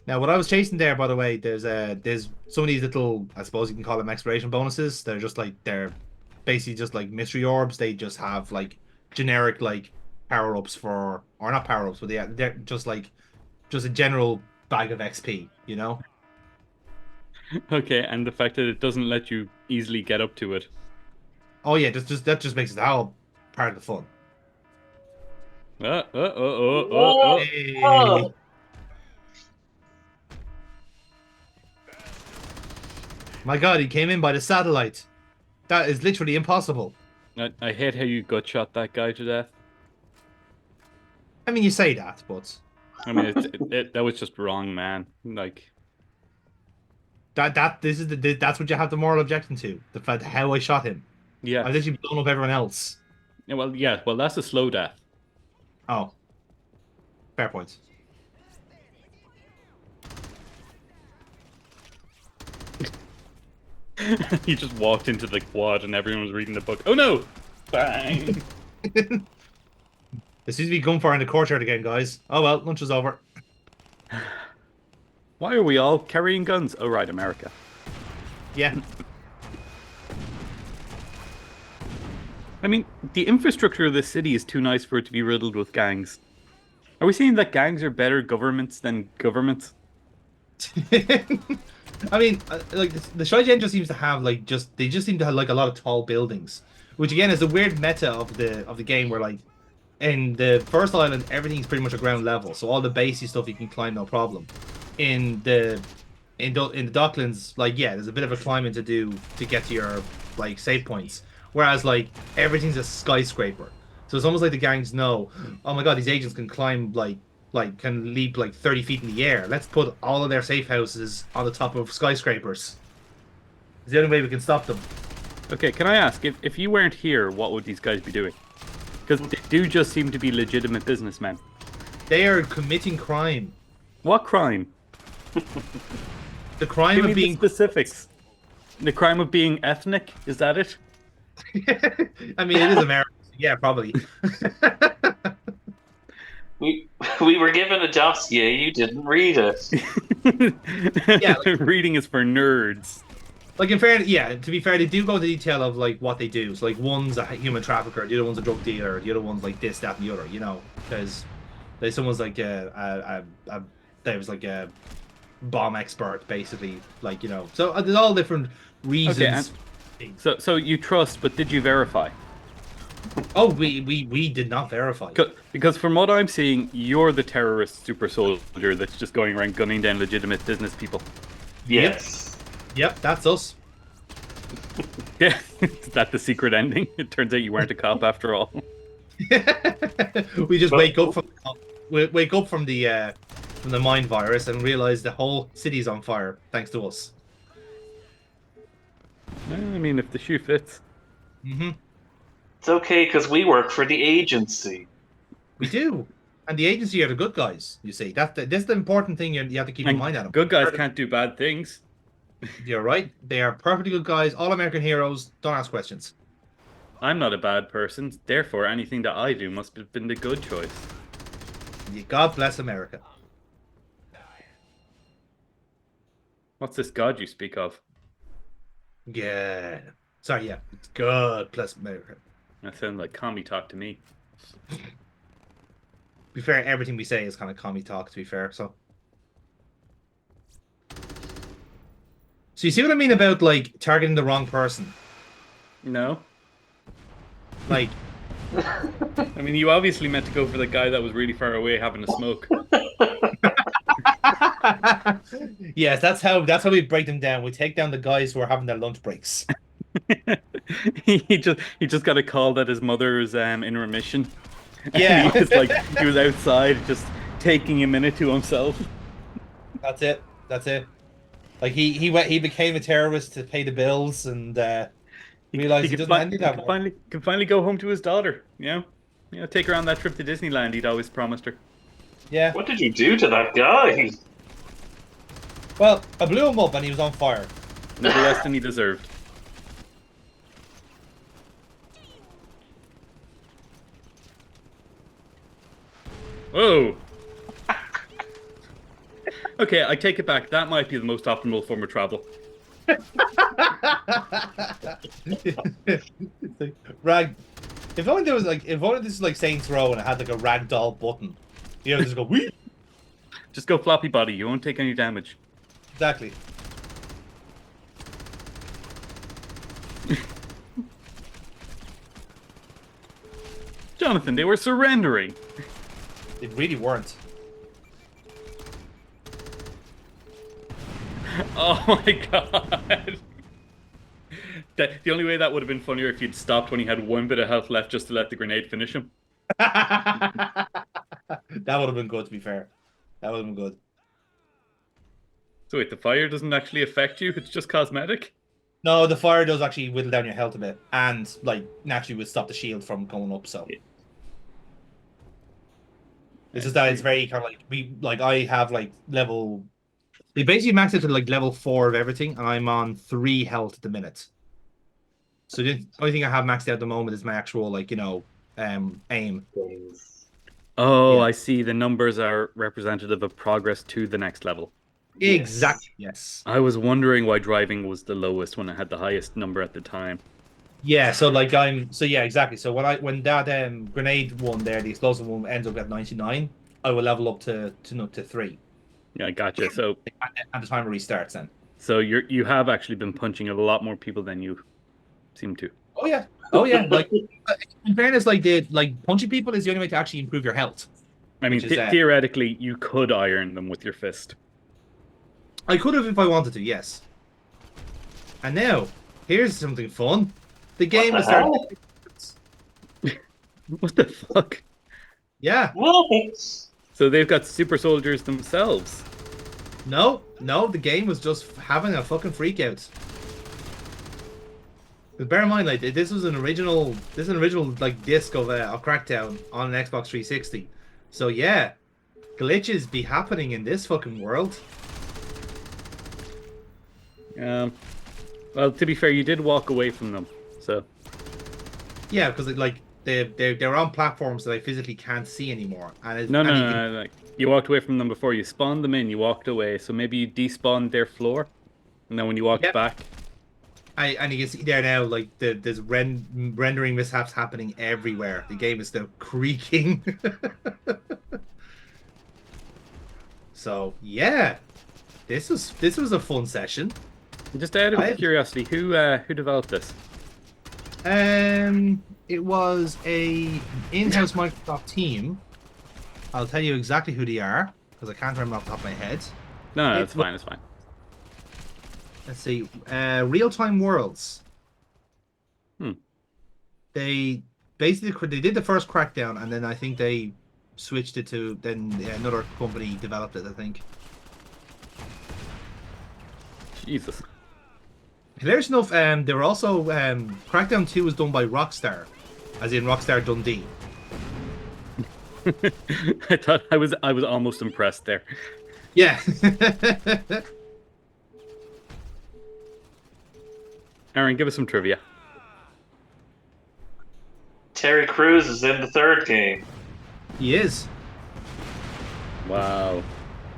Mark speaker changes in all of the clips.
Speaker 1: Now, what I was chasing there, by the way, there's some of these little, I suppose you can call them exploration bonuses. They're basically just like mystery orbs. They just have like generic like power ups for, or not power ups, but they're just like just a general bag of XP. You know?
Speaker 2: Okay, and the fact that it doesn't let you easily get up to it.
Speaker 1: Oh yeah, just that just makes it all part of the fun.
Speaker 2: Uh, uh, uh, uh,
Speaker 3: Whoa!
Speaker 1: Hey, my God, he came in by the satellite. That is literally impossible.
Speaker 2: I hate how you gut shot that guy to death.
Speaker 1: I mean, you say that, but
Speaker 2: I mean, that was just wrong, man. Like,
Speaker 1: that this is that's what you have the moral objection to. The fact how I shot him. I
Speaker 2: yes.
Speaker 1: literally blown up everyone else.
Speaker 2: Yeah, well, yeah, well, that's a slow death.
Speaker 1: Oh, fair point.
Speaker 2: He just walked into the quad and everyone was reading the book. Oh no! Bang!
Speaker 1: There seems to be gunfire in the courtyard again, guys. Oh well, lunch is over.
Speaker 2: Why are we all carrying guns? Oh, right, America.
Speaker 1: Yeah.
Speaker 2: I mean, the infrastructure of this city is too nice for it to be riddled with gangs. Are we seeing that gangs are better governments than governments?
Speaker 1: I mean, like the Shai Gen just seems to have like just they just seem to have like a lot of tall buildings, which again is a weird meta of the game where like in the first island everything's pretty much a ground level, so all the basey stuff you can climb no problem. In the in the Docklands, like yeah, there's a bit of a climbing to do to get to your like save points, whereas like everything's a skyscraper. So it's almost like the gangs know, oh my God, these agents can climb like can leap like 30 feet in the air. Let's put all of their safe houses on the top of skyscrapers. It's the only way we can stop them.
Speaker 2: Okay, can I ask, if you weren't here, what would these guys be doing? Because they do just seem to be legitimate businessmen.
Speaker 1: They are committing crime.
Speaker 2: What crime?
Speaker 1: The crime
Speaker 2: Give
Speaker 1: of
Speaker 2: me the
Speaker 1: being.
Speaker 2: specifics. The crime of being ethnic, is that it?
Speaker 1: I mean, it is America. So yeah, probably.
Speaker 3: We we were given a dossier, you didn't read it.
Speaker 1: Yeah,
Speaker 2: Reading is for nerds.
Speaker 1: like in fairness, yeah. To be fair, they do go into detail of like what they do. So like one's a human trafficker, the other one's a drug dealer, the other one's like this, that, and the other. You know, because there's someone's like there was like a bomb expert, basically. Like you know, so there's all different
Speaker 2: Okay, and
Speaker 1: reasons.
Speaker 2: so you trust, but did you verify?
Speaker 1: Oh, we did not verify.
Speaker 2: Because from what I'm seeing, you're the terrorist super soldier that's just going around gunning down legitimate business people.
Speaker 1: Yep,
Speaker 3: Yes.
Speaker 1: yep, that's us.
Speaker 2: Yeah, is that the secret ending? It turns out you weren't a cop after all.
Speaker 1: We just
Speaker 3: But
Speaker 1: wake up from the mind virus and realize the whole city's on fire thanks to us.
Speaker 2: I mean, if the shoe fits.
Speaker 1: Hmm.
Speaker 3: it's okay because we work for the agency.
Speaker 1: We do, and the agency are the good guys. You see, that's the important thing you have to keep in
Speaker 2: And
Speaker 1: mind, Adam.
Speaker 2: good guys can't do bad things.
Speaker 1: You're right. They are perfectly good guys, all American heroes. Don't ask questions.
Speaker 2: I'm not a bad person, therefore anything that I do must have been the good choice.
Speaker 1: God bless America.
Speaker 2: What's this god you speak of?
Speaker 1: Yeah. Sorry, yeah. God bless America.
Speaker 2: That sounds like commie talk to me.
Speaker 1: To be fair, everything we say is kind of commie talk, to be fair. So you see what I mean about like targeting the wrong person?
Speaker 2: No?
Speaker 1: Like,
Speaker 2: I mean, you obviously meant to go for the guy that was really far away having a smoke.
Speaker 1: yes, that's how we break them down. We take down the guys who are having their lunch breaks.
Speaker 2: He just got a call that his mother's in remission. And
Speaker 1: Yeah,
Speaker 2: he was like he was outside just taking a minute to himself.
Speaker 1: that's it. That's it. Like he became a terrorist to pay the bills and
Speaker 2: He
Speaker 1: realized he
Speaker 2: could
Speaker 1: doesn't need
Speaker 2: he
Speaker 1: that
Speaker 2: could
Speaker 1: more.
Speaker 2: finally go home to his daughter, take her on that trip to Disneyland he'd always promised her.
Speaker 1: Yeah.
Speaker 3: What did you do to that guy?
Speaker 1: Well, I blew him up and he was on fire.
Speaker 2: Never less than he deserved. Whoa! Okay, I take it back. That might be the most optimal form of travel.
Speaker 1: It's like, rag. If only there was like, if only this was like Saints Row and it had like a ragdoll button, you know, just go wee.
Speaker 2: Just go floppy body. You won't take any damage.
Speaker 1: Exactly.
Speaker 2: Jonathan, they were surrendering.
Speaker 1: They really weren't.
Speaker 2: Oh my god. The only way that would have been funnier if you'd stopped when he had one bit of health left just to let the grenade finish him.
Speaker 1: That would have been good, to be fair. That would have been good.
Speaker 2: So wait, the fire doesn't actually affect you? It's just cosmetic?
Speaker 1: No, the fire does actually whittle down your health a bit, and like naturally would stop the shield from going up. So it's just that it's very kind of like I have like level. They basically maxed it to like level 4 of everything, and I'm on 3 health at the minute. So the only thing I have maxed out at the moment is my actual like aim.
Speaker 2: Oh,
Speaker 1: Yeah.
Speaker 2: I see. The numbers are representative of progress to the next level.
Speaker 1: Exactly. Yes.
Speaker 2: I was wondering why driving was the lowest when I had the highest number at the time.
Speaker 1: Yeah. So like yeah, exactly. So when that grenade one there, the explosive one ends up at 99, I will level up to 3.
Speaker 2: Yeah, gotcha. So
Speaker 1: And the timer restarts then.
Speaker 2: so you have actually been punching a lot more people than you seem to.
Speaker 1: Oh yeah. Oh yeah. Like in fairness, like punching people is the only way to actually improve your health.
Speaker 2: I mean,
Speaker 1: Which is,
Speaker 2: theoretically, you could iron them with your fist.
Speaker 1: I could have if I wanted to, yes. And now, here's something fun. The game has started.
Speaker 2: What the fuck?
Speaker 1: Yeah.
Speaker 3: What?
Speaker 2: So they've got super soldiers themselves.
Speaker 1: No, the game was just having a fucking freak out. But bear in mind, like this is an original like disc of Crackdown on an Xbox 360. So yeah, glitches be happening in this fucking world.
Speaker 2: Well, to be fair, you did walk away from them, so
Speaker 1: Yeah, because like they're on platforms that I physically can't see anymore. And
Speaker 2: no, like you walked away from them before you spawned them in. You walked away, so maybe you despawned their floor, and then when you walked back,
Speaker 1: and you can see there now, like there's rendering mishaps happening everywhere. The game is still creaking. So yeah, this was a fun session.
Speaker 2: just out of curiosity, who developed this?
Speaker 1: It was a in-house Microsoft team. I'll tell you exactly who they are because I can't remember off the top of my head.
Speaker 2: No, it's fine. It's fine.
Speaker 1: Let's see. Real-Time Worlds. They basically they did the first Crackdown, and then I think they switched it to another company developed it. I think.
Speaker 2: Jesus.
Speaker 1: Hilarious enough, they were also Crackdown 2 was done by Rockstar, as in Rockstar Dundee.
Speaker 2: I thought I was almost impressed there.
Speaker 1: Yeah.
Speaker 2: Aaron, give us some trivia.
Speaker 3: Terry Crews is in the third game.
Speaker 1: He is.
Speaker 2: Wow.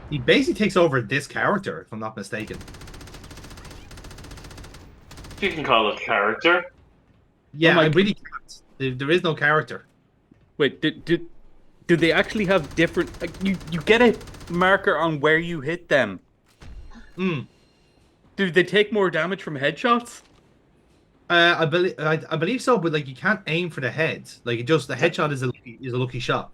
Speaker 1: He basically takes over this character, if I'm not mistaken.
Speaker 3: You can call it character.
Speaker 1: Yeah,
Speaker 2: Oh
Speaker 1: I really can't. There is no character.
Speaker 2: Wait, do they actually have different? Like, you get a marker on where you hit them. Do they take more damage from headshots?
Speaker 1: I believe so, but like you can't aim for the head. Like the headshot is a lucky shot.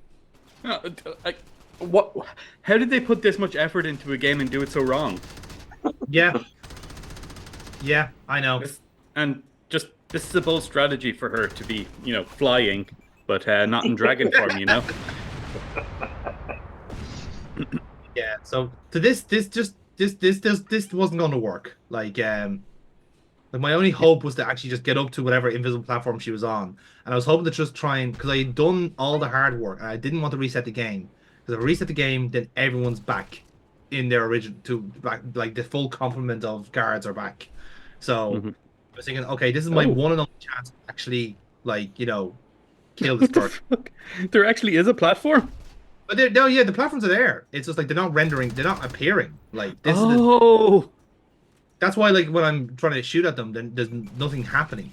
Speaker 2: What? How did they put this much effort into a game and do it so wrong?
Speaker 1: Yeah. Yeah, I know.
Speaker 2: And just this is a bold strategy for her to be, flying, but not in dragon form,
Speaker 1: Yeah. So this wasn't going to work. Like my only hope was to actually just get up to whatever invisible platform she was on, and I was hoping to just try and because I had done all the hard work and I didn't want to reset the game because if I reset the game, then everyone's back in their original like the full complement of guards are back. So I was thinking, okay, this is my one and only chance to actually kill this person.
Speaker 2: There actually is a platform.
Speaker 1: But no, yeah, the platforms are there. It's just like they're not rendering, they're not appearing. Like this is that's why like when I'm trying to shoot at them, then there's nothing happening.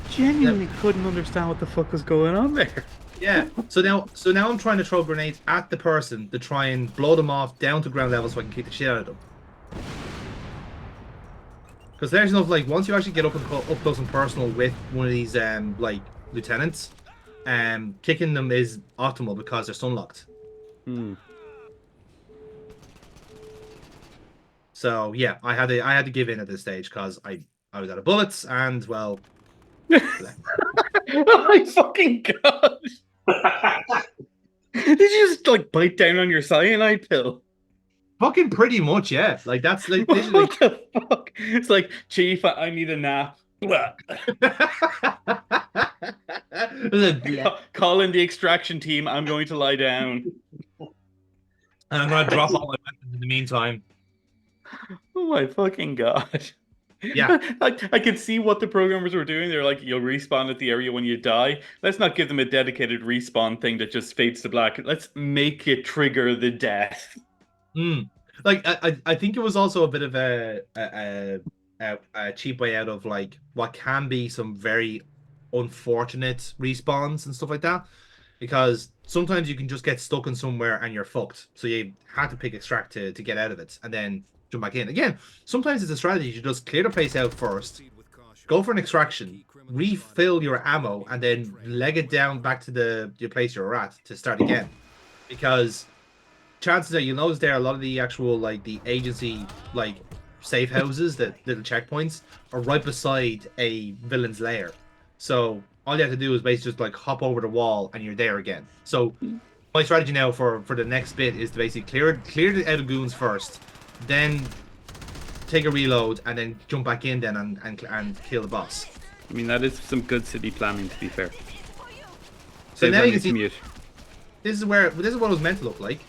Speaker 2: Genuinely couldn't understand what the fuck was going on there.
Speaker 1: Yeah. So now I'm trying to throw grenades at the person to try and blow them off down to ground level so I can kick the shit out of them. Because there's enough like once you actually get up close and personal with one of these like lieutenants, kicking them is optimal because they're stun locked. So yeah, I had to give in at this stage because I was out of bullets and well.
Speaker 2: Oh my fucking god! Did you just like bite down on your cyanide pill?
Speaker 1: Fucking pretty much, yeah. Like that's like literally.
Speaker 2: What the fuck? It's like, Chief, I need a nap. Call in the extraction team. I'm going to lie down.
Speaker 1: And I'm gonna drop all my weapons in the meantime.
Speaker 2: Oh my fucking god.
Speaker 1: Yeah.
Speaker 2: I could see what the programmers were doing. They're like, you'll respawn at the area when you die. Let's not give them a dedicated respawn thing that just fades to black. Let's make it trigger the death.
Speaker 1: Like I think it was also a bit of a cheap way out of like what can be some very unfortunate respawns and stuff like that. Because sometimes you can just get stuck in somewhere and you're fucked. So you had to pick extract to get out of it and then jump back in. Again, sometimes it's a strategy to just clear the place out first, go for an extraction, refill your ammo, and then leg it down back to your place you're at to start again. Because chances are you'll notice there a lot of the actual like the agency like safe houses, that little checkpoints, are right beside a villain's lair. So all you have to do is basically just like hop over the wall and you're there again. So my strategy now for the next bit is to basically clear the out of goons first, then take a reload and then jump back in then and kill the boss.
Speaker 2: I mean, that is some good city planning, to be fair.
Speaker 1: So now you can see this is what it was meant to look like.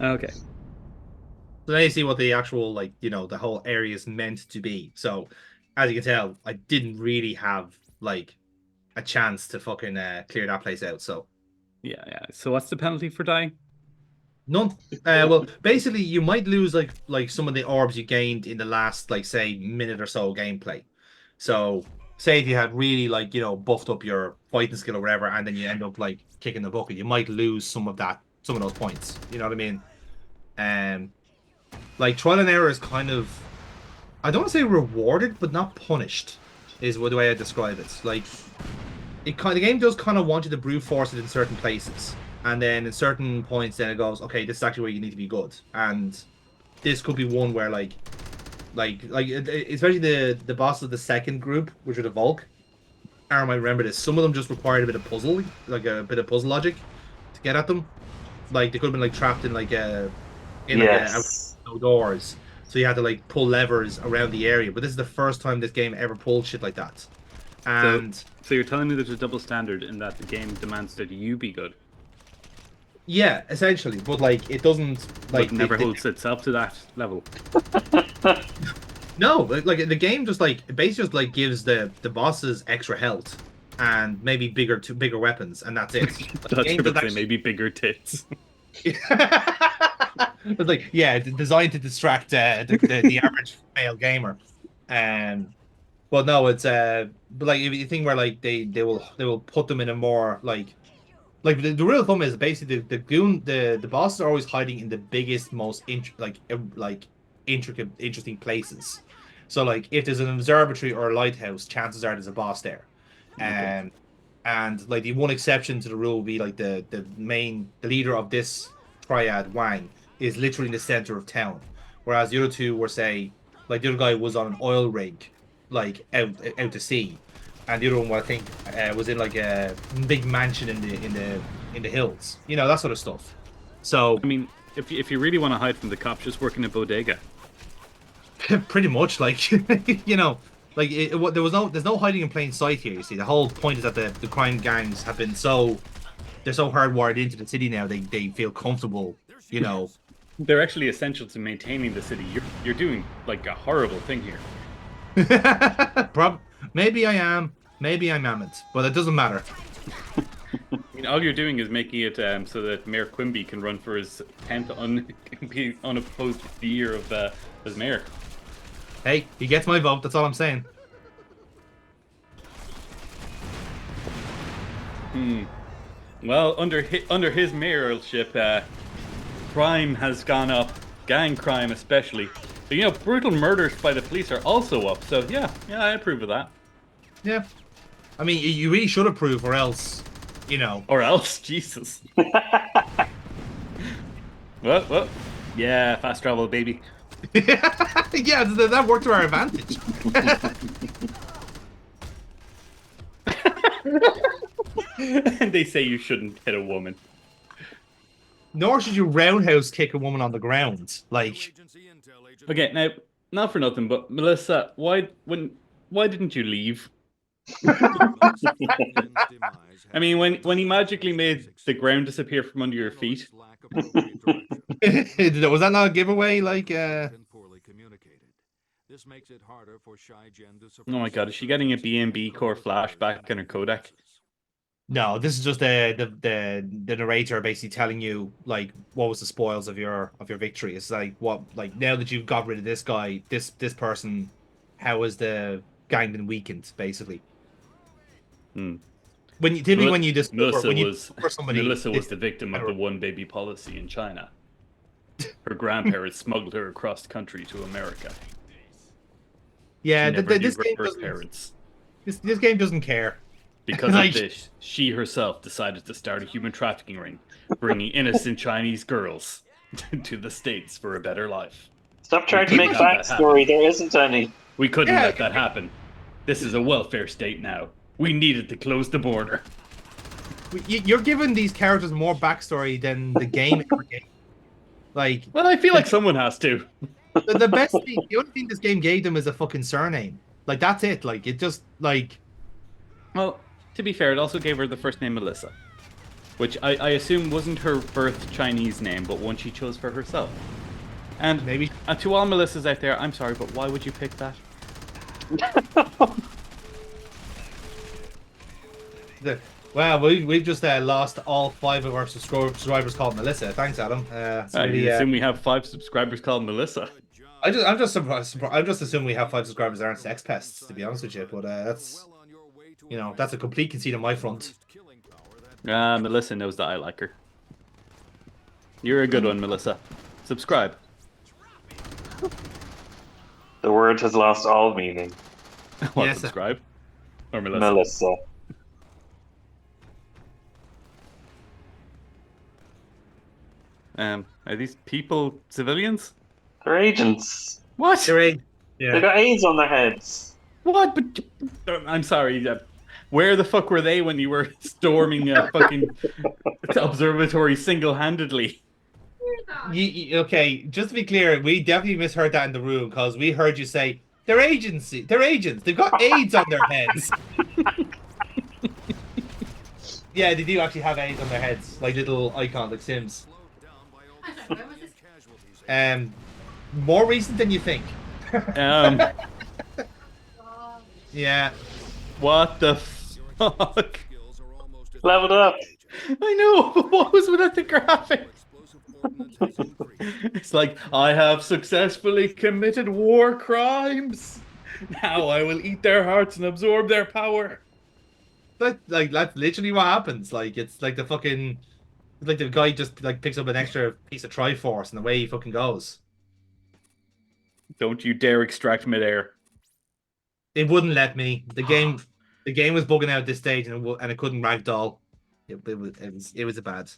Speaker 2: Okay.
Speaker 1: So now you see what the actual, like, you know, the whole area is meant to be. So, as you can tell, I didn't really have, like, a chance to fucking clear that place out, so.
Speaker 2: Yeah. So what's the penalty for dying?
Speaker 1: None. Well, basically, you might lose, like some of the orbs you gained in the last, like, say, minute or so gameplay. So, say if you had really, like, you know, buffed up your fighting skill or whatever, and then you end up, like, kicking the bucket, you might lose some of those points. You know what I mean? Like trial and error is kind of, I don't want to say rewarded, but not punished, is the way I describe it. Like, the game does kind of want you to brute force it in certain places, and then in certain points, then it goes, okay, this is actually where you need to be good, and this could be one where like especially the boss of the second group, which are the Volk. Aaron might remember this. Some of them just required a bit of puzzle, like a bit of puzzle logic to get at them. Like they could have been like trapped in like outdoors, so you had to like pull levers around the area. But this is the first time this game ever pulled shit like that. And
Speaker 2: so you're telling me there's a double standard in that the game demands that you be good.
Speaker 1: Yeah, essentially, but like it doesn't like
Speaker 2: but never holds itself to that level.
Speaker 1: No, like the game just like basically just like gives the bosses extra health and maybe bigger weapons, and that's it.
Speaker 2: That's maybe bigger tits.
Speaker 1: But like, yeah, designed to distract the average male gamer. Well, no, it's but like if you think where like they will put them in a more like the real thumb is basically the bosses are always hiding in the biggest, most intricate, interesting places. So like if there's an observatory or a lighthouse, chances are there's a boss there. And like the one exception to the rule would be like the leader of this triad, Wang, is literally in the center of town, whereas the other two were, say, like the other guy was on an oil rig, like out to sea, and the other one I think was in like a big mansion in the hills, you know, that sort of stuff. So
Speaker 2: I mean, if you really want to hide from the cops, just work in a bodega.
Speaker 1: pretty much, like you know. Like there's no hiding in plain sight here. You see, the whole point is that the crime gangs have been they're so hardwired into the city now. They feel comfortable you know.
Speaker 2: They're actually essential to maintaining the city. You're doing like a horrible thing here.
Speaker 1: Maybe I am. Maybe I amn't. But it doesn't matter.
Speaker 2: I mean, all you're doing is making it so that Mayor Quimby can run for his 10th unopposed year of as mayor.
Speaker 1: Hey, he gets my vote. That's all I'm saying.
Speaker 2: Well, under his mayoralship, crime has gone up, gang crime especially. But, you know, brutal murders by the police are also up. So yeah, I approve of that.
Speaker 1: Yeah. I mean, you really should approve, or else, you know.
Speaker 2: Or else, Jesus. Well, yeah, fast travel, baby.
Speaker 1: Yeah, that worked to our advantage.
Speaker 2: And they say you shouldn't hit a woman.
Speaker 1: Nor should you roundhouse kick a woman on the ground. Like,
Speaker 2: Okay, now, not for nothing, but Melissa, why didn't you leave? I mean, when he magically made the ground disappear from under your feet.
Speaker 1: was that not a giveaway? Like,
Speaker 4: This makes it harder for Shai Gen to
Speaker 2: Oh my god, is she getting a B&B core flashback in her codec?
Speaker 1: no, this is just the narrator basically telling you like what was the spoils of your victory. It's like now that you've got rid of this guy, this person, how is the gang been weakened, basically. When you discover somebody,
Speaker 2: Melissa was the victim of the one baby policy in China. Her grandparents smuggled her across the country to America.
Speaker 1: Yeah,
Speaker 2: This
Speaker 1: game doesn't care.
Speaker 2: Because
Speaker 1: Like-
Speaker 2: of this, she herself decided to start a human trafficking ring, bringing innocent Chinese girls to the States for a better life.
Speaker 3: Stop trying to
Speaker 2: We
Speaker 3: make
Speaker 2: couldn't have that
Speaker 3: backstory. There isn't any.
Speaker 2: We couldn't
Speaker 1: Yeah.
Speaker 2: let that happen. This is a welfare state now. We needed to close the border.
Speaker 1: You're giving these characters more backstory than the game ever gave. Like,
Speaker 2: Well, I feel like someone has to.
Speaker 1: the best thing, the only thing this game gave them is a fucking surname. Like, that's it. Like, it just, like...
Speaker 2: Well, to be fair, it also gave her the first name Melissa, which I assume wasn't her birth Chinese name, but one she chose for herself. And
Speaker 1: Maybe.
Speaker 2: To all Melissas out there, I'm sorry, but why would you pick that?
Speaker 1: Wow, we've just lost all 5 of our subscribers called Melissa. Thanks, Adam. It's
Speaker 2: I
Speaker 1: really,
Speaker 2: assume we have 5 subscribers called Melissa.
Speaker 1: I'm just surprised. I'm just assuming we have 5 subscribers that aren't sex pests, to be honest with you. But that's, you know, that's a complete conceit on my front.
Speaker 2: Melissa knows that I like her. You're a good one, Melissa. Subscribe.
Speaker 3: The word has lost all meaning.
Speaker 2: What,
Speaker 1: Yes.
Speaker 2: subscribe? Or Melissa?
Speaker 3: Melissa.
Speaker 2: Are these people civilians?
Speaker 3: They're agents.
Speaker 2: What?
Speaker 3: They
Speaker 1: Yeah.
Speaker 3: got A's on their heads.
Speaker 2: What? But I'm sorry. Where the fuck were they when you were storming a fucking observatory single-handedly?
Speaker 1: Okay, just to be clear, we definitely misheard that in the room because we heard you say they're agents. They've got AIDS on their heads. Yeah, they do actually have AIDS on their heads, like little icons, like Sims. More recent than you think. Yeah.
Speaker 2: What the fuck?
Speaker 3: Leveled up.
Speaker 2: I know, but what was with the graphic? It's like, I have successfully committed war crimes. Now I will eat their hearts and absorb their power.
Speaker 1: That's literally what happens. Like, it's like the guy just like picks up an extra piece of Triforce and away he fucking goes.
Speaker 2: Don't you dare extract midair.
Speaker 1: It wouldn't let me. The game was bugging out at this stage and it couldn't ragdoll. It was a bad.